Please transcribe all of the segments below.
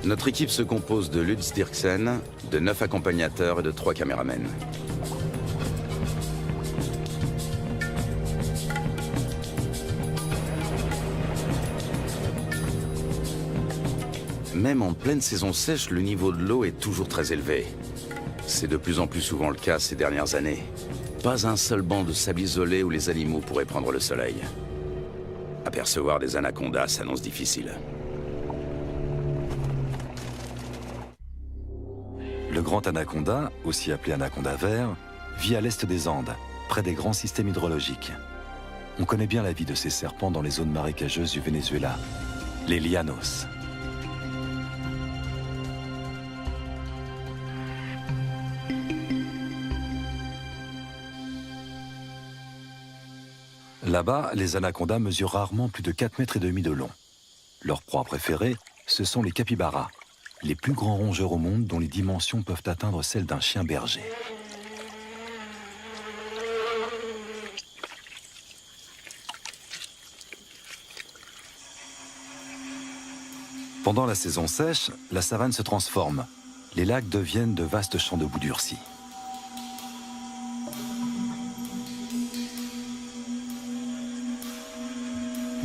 Notre équipe se compose de Lutz Dirksen, de 9 accompagnateurs et de 3 caméramens. Même en pleine saison sèche, le niveau de l'eau est toujours très élevé. C'est de plus en plus souvent le cas ces dernières années. Pas un seul banc de sable isolé où les animaux pourraient prendre le soleil. Apercevoir des anacondas s'annonce difficile. Le grand anaconda, aussi appelé anaconda vert, vit à l'est des Andes, près des grands systèmes hydrologiques. On connaît bien la vie de ces serpents dans les zones marécageuses du Venezuela, les llanos. Là-bas, les anacondas mesurent rarement plus de 4,5 mètres de long. Leur proie préférée, ce sont les capybaras, les plus grands rongeurs au monde dont les dimensions peuvent atteindre celles d'un chien berger. Pendant la saison sèche, la savane se transforme. Les lacs deviennent de vastes champs de boue durcie.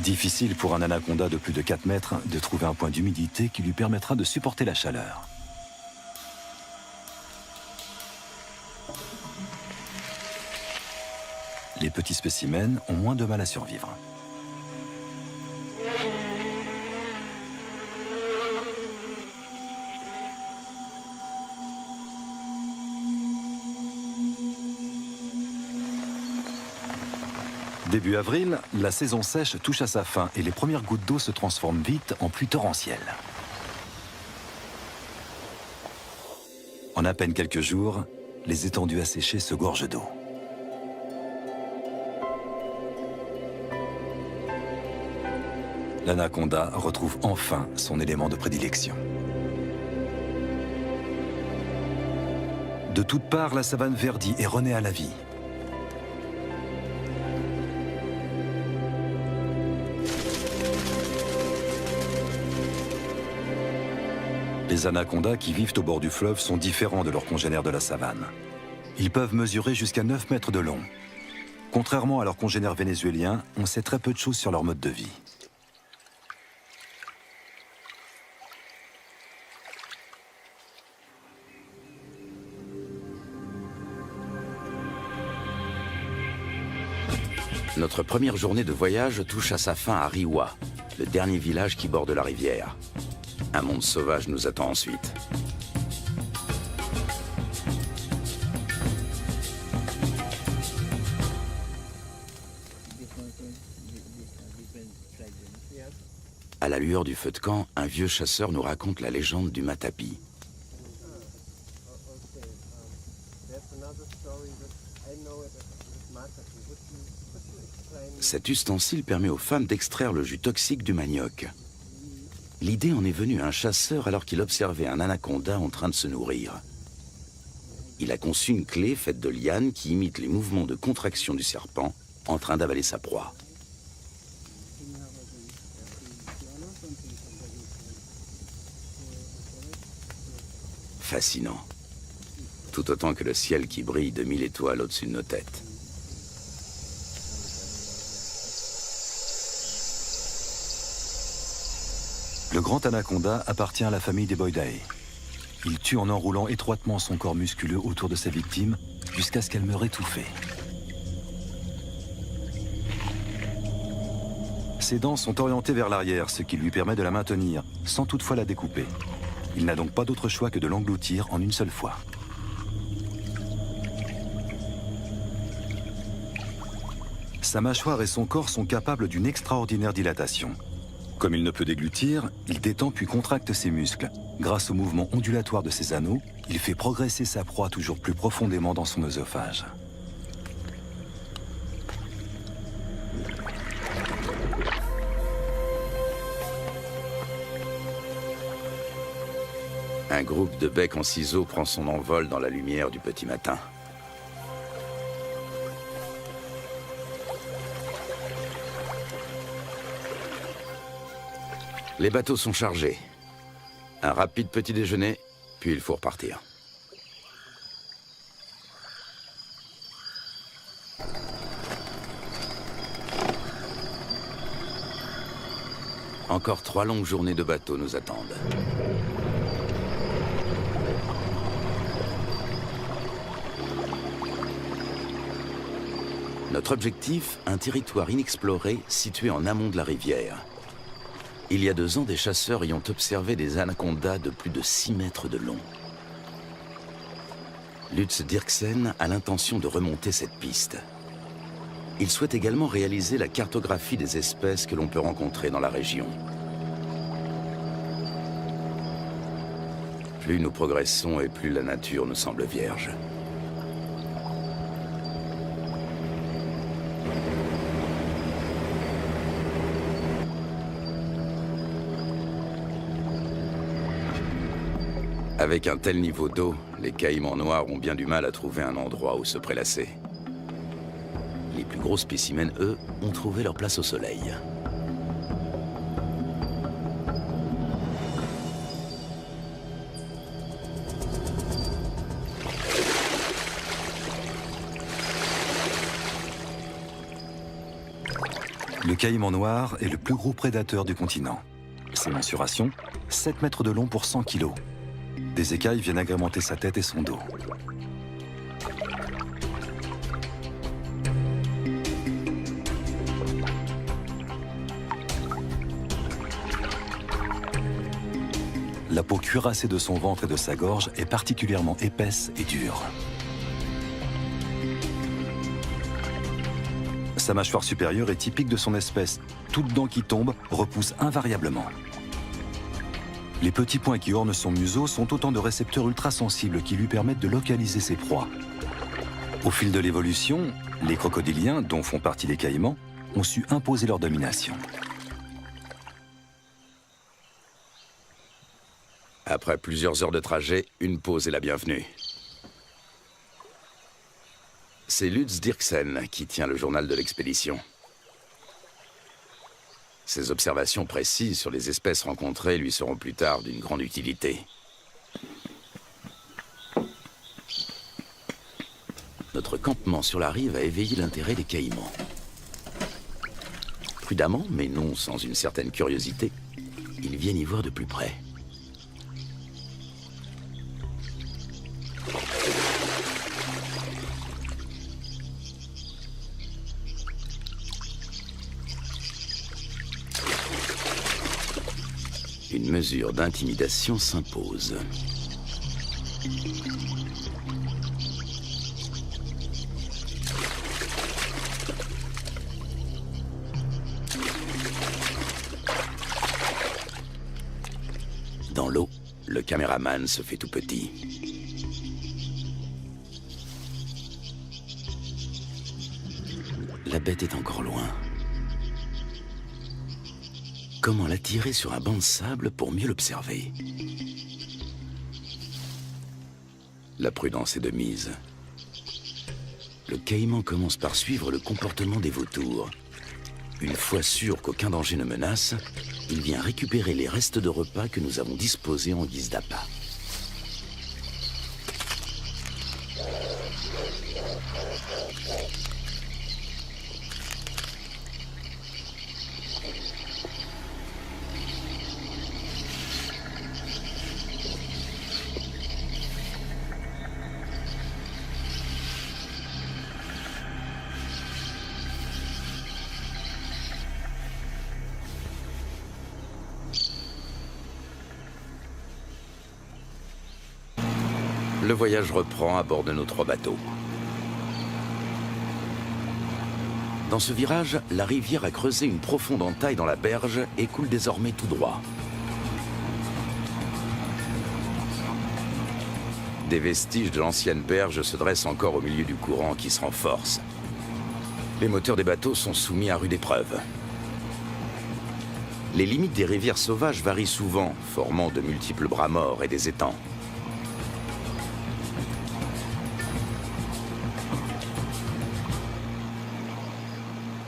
Difficile pour un anaconda de plus de 4 mètres de trouver un point d'humidité qui lui permettra de supporter la chaleur. Les petits spécimens ont moins de mal à survivre. Début avril, la saison sèche touche à sa fin et les premières gouttes d'eau se transforment vite en pluie torrentielle. En à peine quelques jours, les étendues asséchées se gorgent d'eau. L'anaconda retrouve enfin son élément de prédilection. De toutes parts, la savane verdit et renaît à la vie. Les anacondas qui vivent au bord du fleuve sont différents de leurs congénères de la savane. Ils peuvent mesurer jusqu'à 9 mètres de long. Contrairement à leurs congénères vénézuéliens, on sait très peu de choses sur leur mode de vie. Notre première journée de voyage touche à sa fin à Riwa, le dernier village qui borde la rivière. Un monde sauvage nous attend ensuite. À la lueur du feu de camp, un vieux chasseur nous raconte la légende du matapi. Cet ustensile permet aux femmes d'extraire le jus toxique du manioc. L'idée en est venue à un chasseur alors qu'il observait un anaconda en train de se nourrir. Il a conçu une clé faite de lianes qui imite les mouvements de contraction du serpent en train d'avaler sa proie. Fascinant. Tout autant que le ciel qui brille de 1000 étoiles au-dessus de nos têtes. Le grand anaconda appartient à la famille des Boidae. Il tue en enroulant étroitement son corps musculeux autour de sa victime jusqu'à ce qu'elle meure étouffée. Ses dents sont orientées vers l'arrière, ce qui lui permet de la maintenir, sans toutefois la découper. Il n'a donc pas d'autre choix que de l'engloutir en une seule fois. Sa mâchoire et son corps sont capables d'une extraordinaire dilatation. Comme il ne peut déglutir, il détend puis contracte ses muscles. Grâce au mouvement ondulatoire de ses anneaux, il fait progresser sa proie toujours plus profondément dans son œsophage. Un groupe de becs en ciseaux prend son envol dans la lumière du petit matin. Les bateaux sont chargés. Un rapide petit déjeuner, puis il faut repartir. Encore 3 longues journées de bateau nous attendent. Notre objectif, un territoire inexploré situé en amont de la rivière. Il y a 2 ans, des chasseurs y ont observé des anacondas de plus de 6 mètres de long. Lutz Dirksen a l'intention de remonter cette piste. Il souhaite également réaliser la cartographie des espèces que l'on peut rencontrer dans la région. Plus nous progressons et plus la nature nous semble vierge. Avec un tel niveau d'eau, les caïmans noirs ont bien du mal à trouver un endroit où se prélasser. Les plus gros spécimens, eux, ont trouvé leur place au soleil. Le caïman noir est le plus gros prédateur du continent. Ses mensurations, 7 mètres de long pour 100 kilos. Des écailles viennent agrémenter sa tête et son dos. La peau cuirassée de son ventre et de sa gorge est particulièrement épaisse et dure. Sa mâchoire supérieure est typique de son espèce. Toute dent qui tombe repousse invariablement. Les petits points qui ornent son museau sont autant de récepteurs ultrasensibles qui lui permettent de localiser ses proies. Au fil de l'évolution, les crocodiliens, dont font partie les caïmans, ont su imposer leur domination. Après plusieurs heures de trajet, une pause est la bienvenue. C'est Lutz Dirksen qui tient le journal de l'expédition. Ses observations précises sur les espèces rencontrées lui seront plus tard d'une grande utilité. Notre campement sur la rive a éveillé l'intérêt des caïmans. Prudemment, mais non sans une certaine curiosité, ils viennent y voir de plus près. Une mesure d'intimidation s'impose. Dans l'eau, le caméraman se fait tout petit. La bête est encore loin. Comment l'attirer sur un banc de sable pour mieux l'observer? La prudence est de mise. Le caïman commence par suivre le comportement des vautours. Une fois sûr qu'aucun danger ne menace, il vient récupérer les restes de repas que nous avons disposés en guise d'appât. Le voyage reprend à bord de nos 3 bateaux. Dans ce virage, la rivière a creusé une profonde entaille dans la berge et coule désormais tout droit. Des vestiges de l'ancienne berge se dressent encore au milieu du courant qui se renforce. Les moteurs des bateaux sont soumis à rude épreuve. Les limites des rivières sauvages varient souvent, formant de multiples bras morts et des étangs.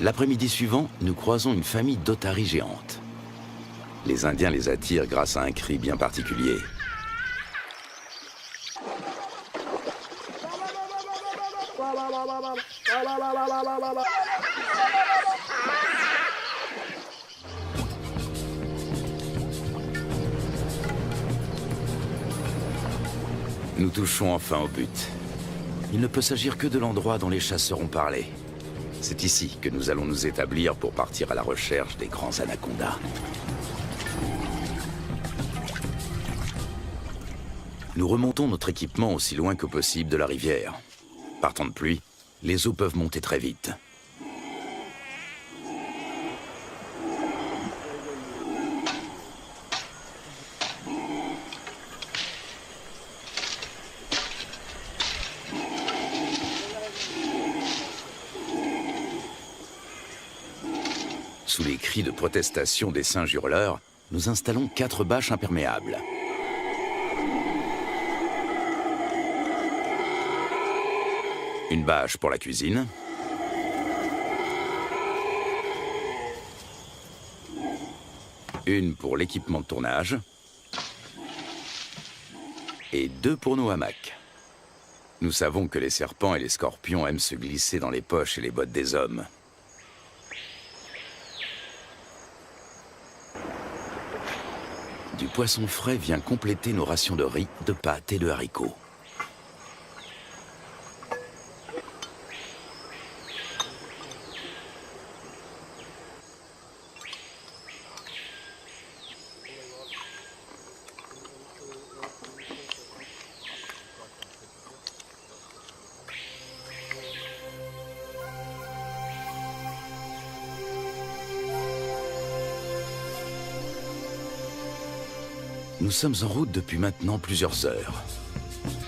L'après-midi suivant, nous croisons une famille d'otaries géantes. Les Indiens les attirent grâce à un cri bien particulier. Nous touchons enfin au but. Il ne peut s'agir que de l'endroit dont les chasseurs ont parlé. C'est ici que nous allons nous établir pour partir à la recherche des grands anacondas. Nous remontons notre équipement aussi loin que possible de la rivière. Par temps de pluie, les eaux peuvent monter très vite. Sous les cris de protestation des singes hurleurs, nous installons 4 bâches imperméables. Une bâche pour la cuisine. Une pour l'équipement de tournage. Et 2 pour nos hamacs. Nous savons que les serpents et les scorpions aiment se glisser dans les poches et les bottes des hommes. Du poisson frais vient compléter nos rations de riz, de pâtes et de haricots. Nous sommes en route depuis maintenant plusieurs heures.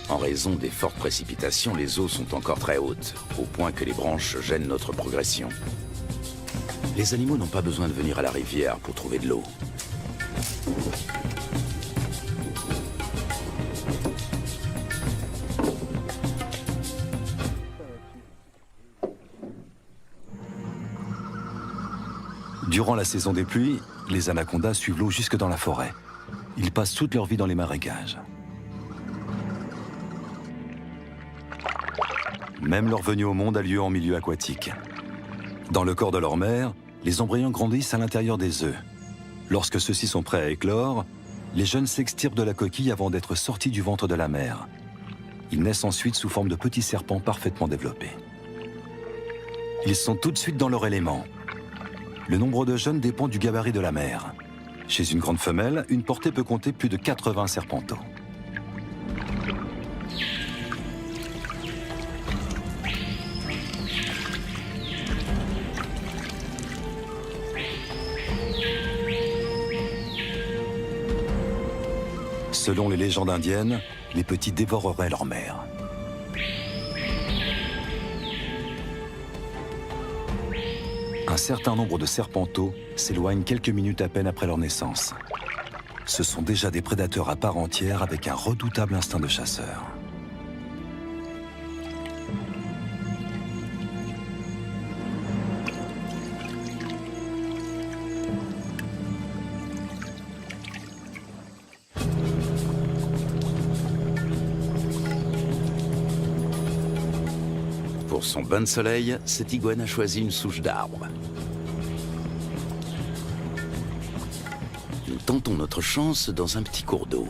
En raison des fortes précipitations, les eaux sont encore très hautes, au point que les branches gênent notre progression. Les animaux n'ont pas besoin de venir à la rivière pour trouver de l'eau. Durant la saison des pluies, les anacondas suivent l'eau jusque dans la forêt. Ils passent toute leur vie dans les marécages. Même leur venue au monde a lieu en milieu aquatique. Dans le corps de leur mère, les embryons grandissent à l'intérieur des œufs. Lorsque ceux-ci sont prêts à éclore, les jeunes s'extirpent de la coquille avant d'être sortis du ventre de la mère. Ils naissent ensuite sous forme de petits serpents parfaitement développés. Ils sont tout de suite dans leur élément. Le nombre de jeunes dépend du gabarit de la mère. Chez une grande femelle, une portée peut compter plus de 80 serpenteaux. Selon les légendes indiennes, les petits dévoreraient leur mère. Un certain nombre de serpenteaux s'éloignent quelques minutes à peine après leur naissance. Ce sont déjà des prédateurs à part entière avec un redoutable instinct de chasseur. Pour son bain de soleil, cette iguane a choisi une souche d'arbre. Nous tentons notre chance dans un petit cours d'eau.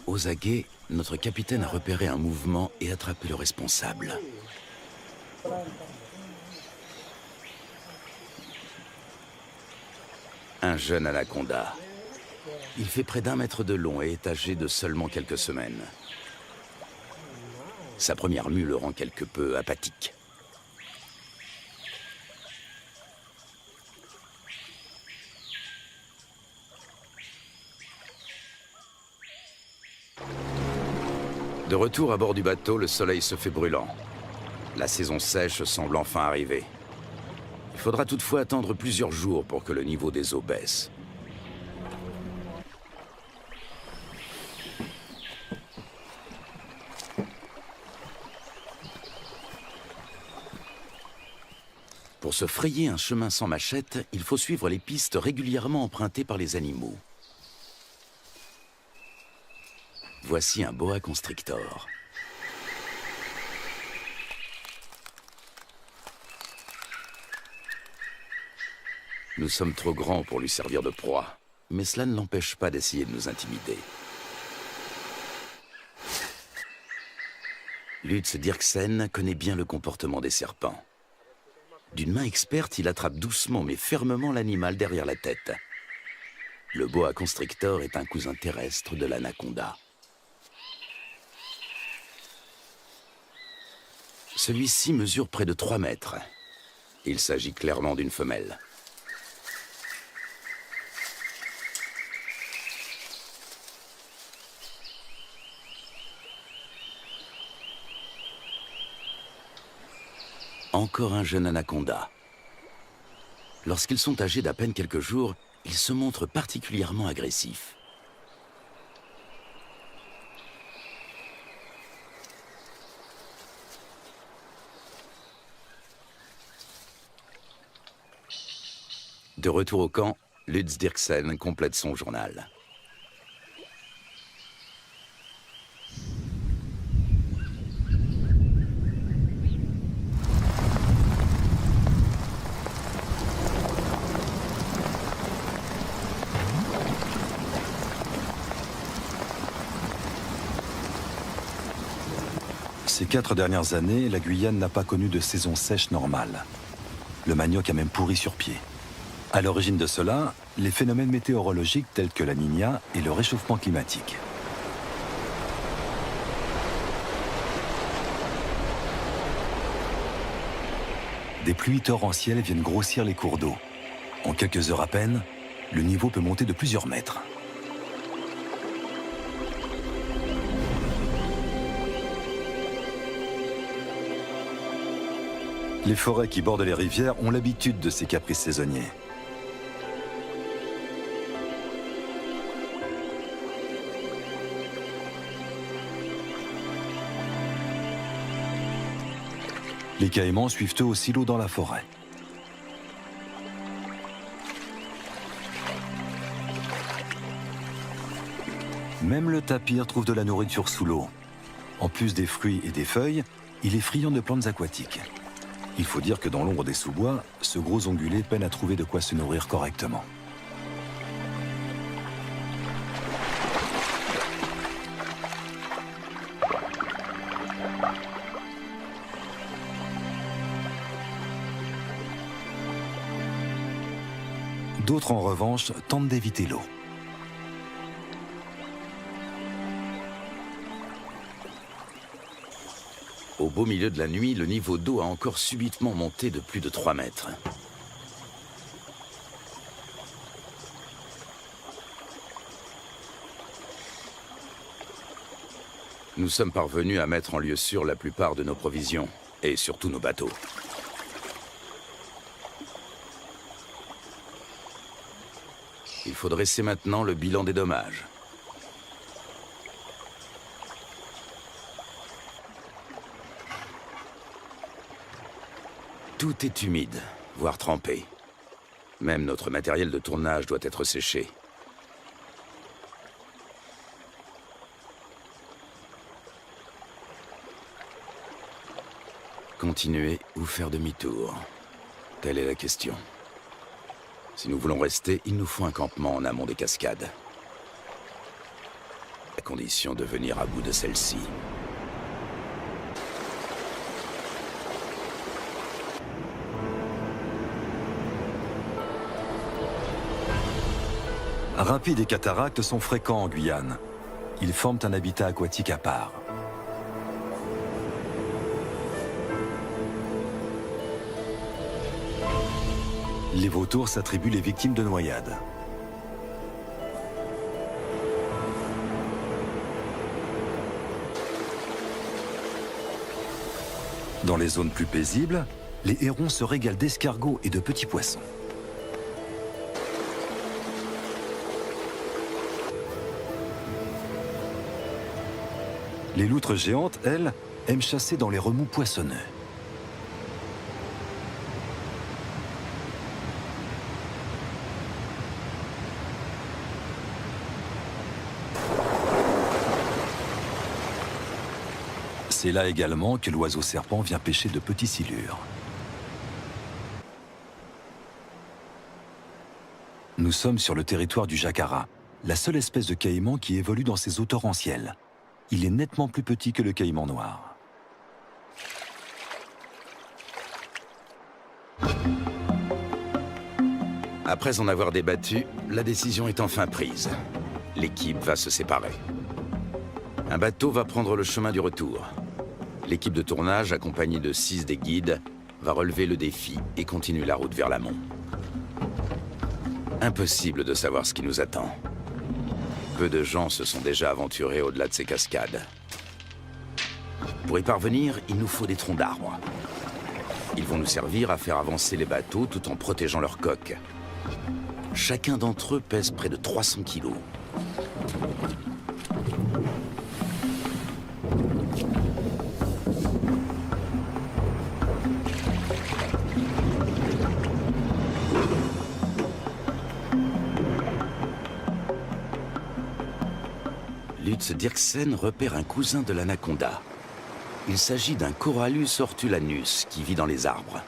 Aux aguets, notre capitaine a repéré un mouvement et attrapé le responsable. Un jeune anaconda. Il fait près d'1 mètre de long et est âgé de seulement quelques semaines. Sa première mue le rend quelque peu apathique. De retour à bord du bateau, le soleil se fait brûlant. La saison sèche semble enfin arriver. Il faudra toutefois attendre plusieurs jours pour que le niveau des eaux baisse. Pour se frayer un chemin sans machette, il faut suivre les pistes régulièrement empruntées par les animaux. Voici un boa constrictor. Nous sommes trop grands pour lui servir de proie, mais cela ne l'empêche pas d'essayer de nous intimider. Lutz Dirksen connaît bien le comportement des serpents. D'une main experte, il attrape doucement mais fermement l'animal derrière la tête. Le boa constrictor est un cousin terrestre de l'anaconda. Celui-ci mesure près de 3 mètres. Il s'agit clairement d'une femelle. Encore un jeune anaconda. Lorsqu'ils sont âgés d'à peine quelques jours, ils se montrent particulièrement agressifs. De retour au camp, Lutz Dirksen complète son journal. Ces 4 dernières années, la Guyane n'a pas connu de saison sèche normale. Le manioc a même pourri sur pied. À l'origine de cela, les phénomènes météorologiques tels que la Niña et le réchauffement climatique. Des pluies torrentielles viennent grossir les cours d'eau. En quelques heures à peine, le niveau peut monter de plusieurs mètres. Les forêts qui bordent les rivières ont l'habitude de ces caprices saisonniers. Les caïmans suivent eux aussi l'eau dans la forêt. Même le tapir trouve de la nourriture sous l'eau. En plus des fruits et des feuilles, il est friand de plantes aquatiques. Il faut dire que dans l'ombre des sous-bois, ce gros ongulé peine à trouver de quoi se nourrir correctement. D'autres, en revanche, tentent d'éviter l'eau. Au beau milieu de la nuit, le niveau d'eau a encore subitement monté de plus de 3 mètres. Nous sommes parvenus à mettre en lieu sûr la plupart de nos provisions, et surtout nos bateaux. Il faut dresser maintenant le bilan des dommages. Tout est humide, voire trempé. Même notre matériel de tournage doit être séché. Continuer ou faire demi-tour? Telle est la question. Si nous voulons rester, il nous faut un campement en amont des cascades. À condition de venir à bout de celle-ci. Rapides et cataractes sont fréquents en Guyane. Ils forment un habitat aquatique à part. Les vautours s'attribuent les victimes de noyades. Dans les zones plus paisibles, les hérons se régalent d'escargots et de petits poissons. Les loutres géantes, elles, aiment chasser dans les remous poissonneux. C'est là également que l'oiseau serpent vient pêcher de petits silures. Nous sommes sur le territoire du jacara, la seule espèce de caïman qui évolue dans ces eaux torrentielles. Il est nettement plus petit que le caïman noir. Après en avoir débattu, la décision est enfin prise. L'équipe va se séparer. Un bateau va prendre le chemin du retour. L'équipe de tournage, accompagnée de 6 des guides, va relever le défi et continuer la route vers l'amont. Impossible de savoir ce qui nous attend. Peu de gens se sont déjà aventurés au-delà de ces cascades. Pour y parvenir, il nous faut des troncs d'arbres. Ils vont nous servir à faire avancer les bateaux tout en protégeant leurs coques. Chacun d'entre eux pèse près de 300 kilos. Lutz Dirksen repère un cousin de l'anaconda. Il s'agit d'un Corallus hortulanus qui vit dans les arbres.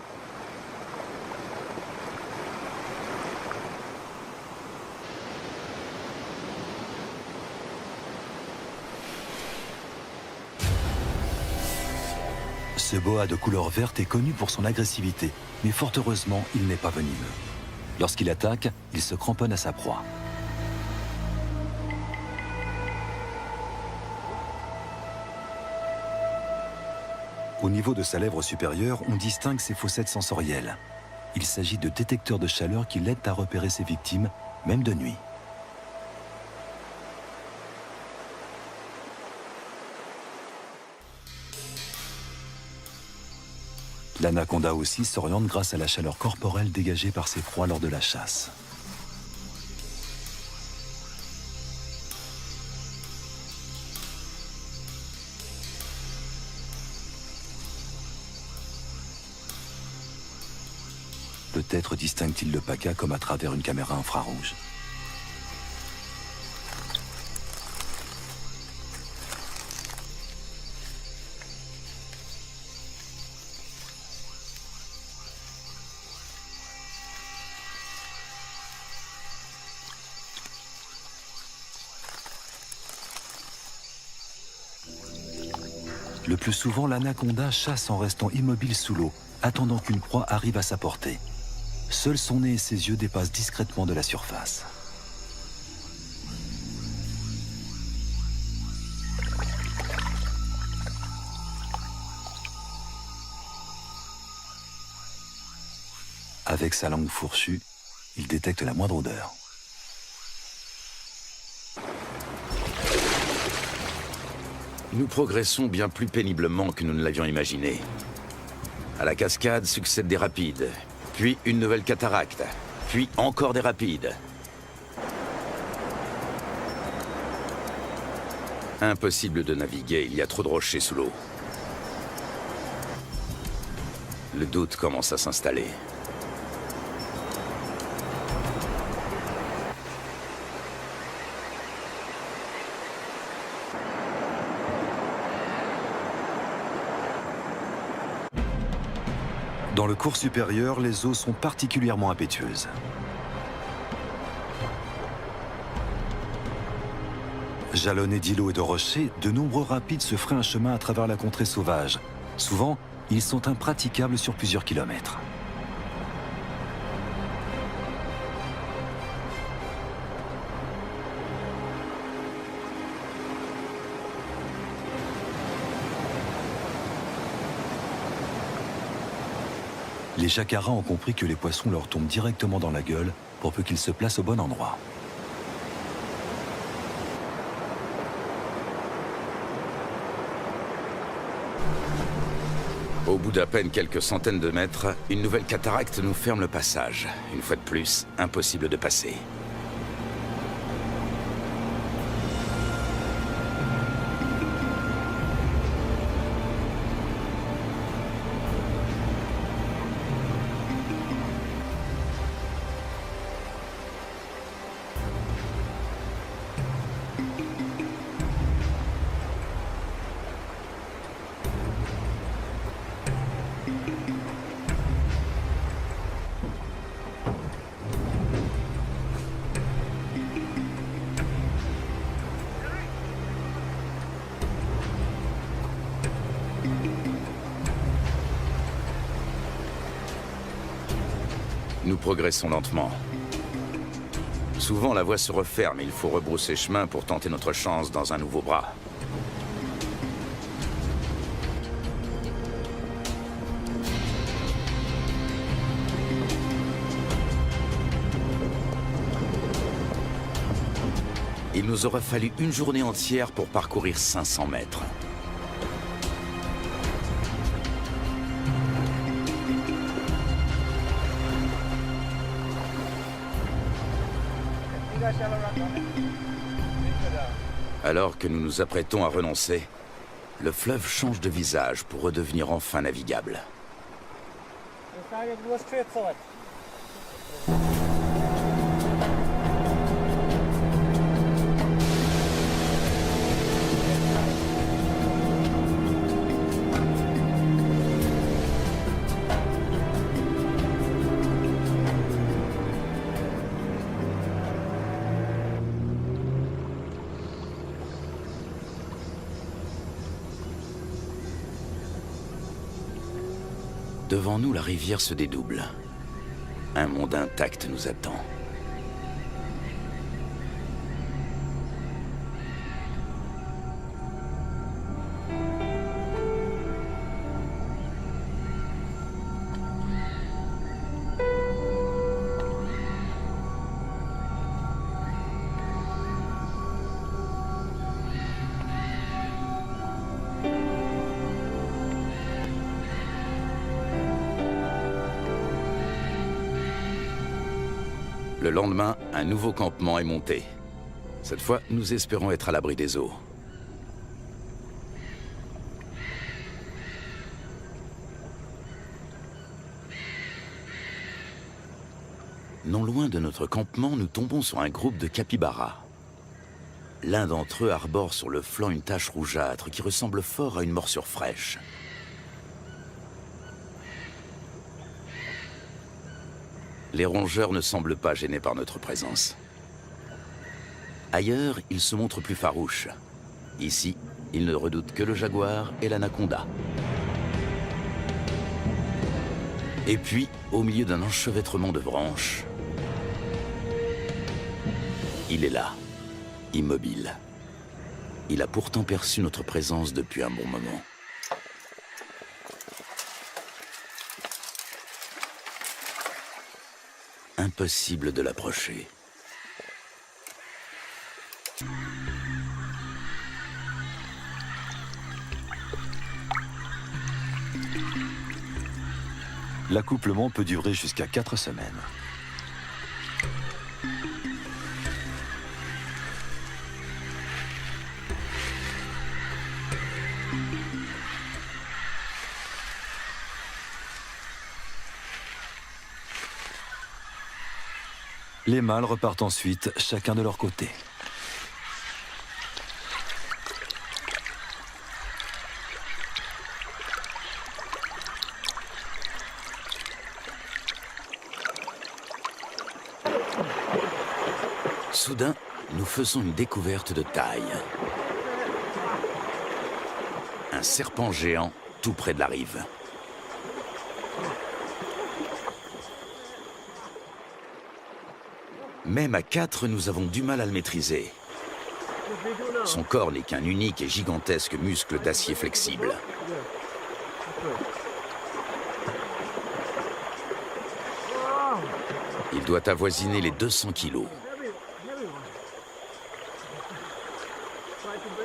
Ce boa de couleur verte est connu pour son agressivité, mais fort heureusement, il n'est pas venimeux. Lorsqu'il attaque, il se cramponne à sa proie. Au niveau de sa lèvre supérieure, on distingue ses fossettes sensorielles. Il s'agit de détecteurs de chaleur qui l'aident à repérer ses victimes, même de nuit. L'anaconda aussi s'oriente grâce à la chaleur corporelle dégagée par ses proies lors de la chasse. Peut-être distingue-t-il le paca comme à travers une caméra infrarouge. Le plus souvent, l'anaconda chasse en restant immobile sous l'eau, attendant qu'une proie arrive à sa portée. Seul son nez et ses yeux dépassent discrètement de la surface. Avec sa langue fourchue, il détecte la moindre odeur. Nous progressons bien plus péniblement que nous ne l'avions imaginé. À la cascade succèdent des rapides, puis une nouvelle cataracte, puis encore des rapides. Impossible de naviguer, il y a trop de rochers sous l'eau. Le doute commence à s'installer. Dans le cours supérieur, les eaux sont particulièrement impétueuses. Jalonnés d'îlots et de rochers, de nombreux rapides se frayent un chemin à travers la contrée sauvage. Souvent, ils sont impraticables sur plusieurs kilomètres. Les jacaras ont compris que les poissons leur tombent directement dans la gueule pour peu qu'ils se placent au bon endroit. Au bout d'à peine quelques centaines de mètres, une nouvelle cataracte nous ferme le passage. Une fois de plus, impossible de passer. Nous progressons lentement. Souvent, la voie se referme et il faut rebrousser chemin pour tenter notre chance dans un nouveau bras. Il nous aura fallu une journée entière pour parcourir 500 mètres. Alors que nous nous apprêtons à renoncer, le fleuve change de visage pour redevenir enfin navigable. Devant nous, la rivière se dédouble. Un monde intact nous attend. Le lendemain, un nouveau campement est monté. Cette fois, nous espérons être à l'abri des eaux. Non loin de notre campement, nous tombons sur un groupe de capybaras. L'un d'entre eux arbore sur le flanc une tache rougeâtre qui ressemble fort à une morsure fraîche. Les rongeurs ne semblent pas gênés par notre présence. Ailleurs, ils se montrent plus farouches. Ici, ils ne redoutent que le jaguar et l'anaconda. Et puis, au milieu d'un enchevêtrement de branches, il est là, immobile. Il a pourtant perçu notre présence depuis un bon moment. Impossible de l'approcher. L'accouplement peut durer jusqu'à 4 semaines. Les mâles repartent ensuite, chacun de leur côté. Soudain, nous faisons une découverte de taille. Un serpent géant tout près de la rive. Même à 4, nous avons du mal à le maîtriser. Son corps n'est qu'un unique et gigantesque muscle d'acier flexible. Il doit avoisiner les 200 kilos.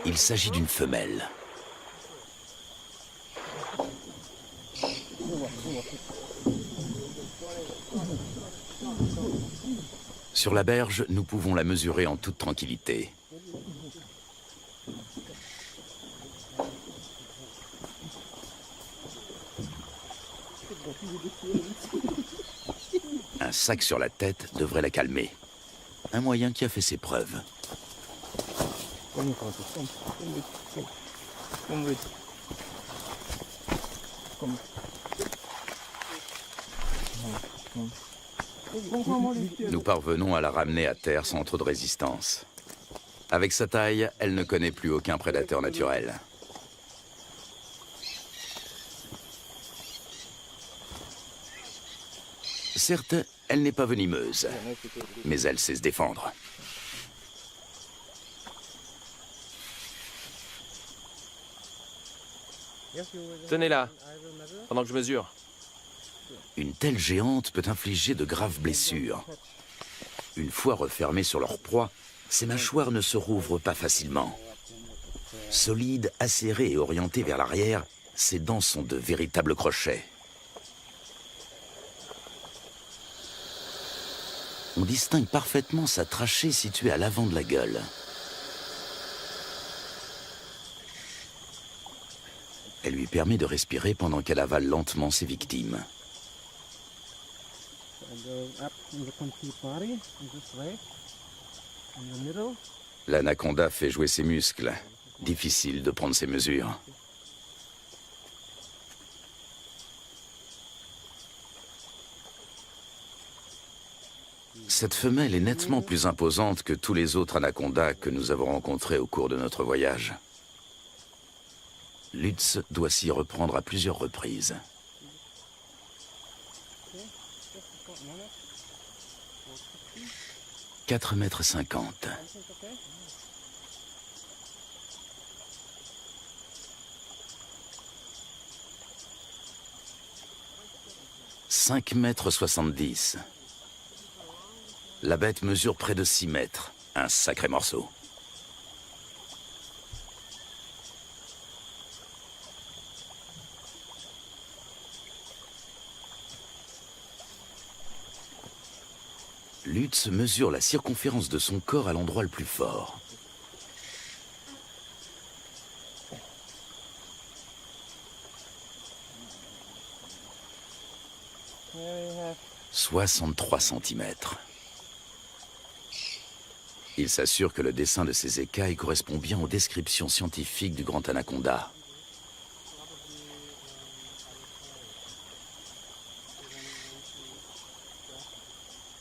Il s'agit d'une femelle. Sur la berge, nous pouvons la mesurer en toute tranquillité. Un sac sur la tête devrait la calmer. Un moyen qui a fait ses preuves. Nous parvenons à la ramener à terre sans trop de résistance. Avec sa taille, elle ne connaît plus aucun prédateur naturel. Certes, elle n'est pas venimeuse, mais elle sait se défendre. Tenez-la, pendant que je mesure. Une telle géante peut infliger de graves blessures. Une fois refermées sur leur proie, ses mâchoires ne se rouvrent pas facilement. Solides, acérées et orientées vers l'arrière, ses dents sont de véritables crochets. On distingue parfaitement sa trachée située à l'avant de la gueule. Elle lui permet de respirer pendant qu'elle avale lentement ses victimes. L'anaconda fait jouer ses muscles. Difficile de prendre ses mesures. Cette femelle est nettement plus imposante que tous les autres anacondas que nous avons rencontrés au cours de notre voyage. Lutz doit s'y reprendre à plusieurs reprises. « 4,50 m. « 5,70 m. La bête mesure près de 6 mètres. Un sacré morceau. Lutz mesure la circonférence de son corps à l'endroit le plus fort. « 63 cm. Il s'assure que le dessin de ses écailles correspond bien aux descriptions scientifiques du grand anaconda.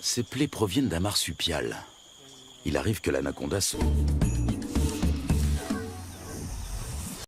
Ces plaies proviennent d'un marsupial. Il arrive que l'anaconda se...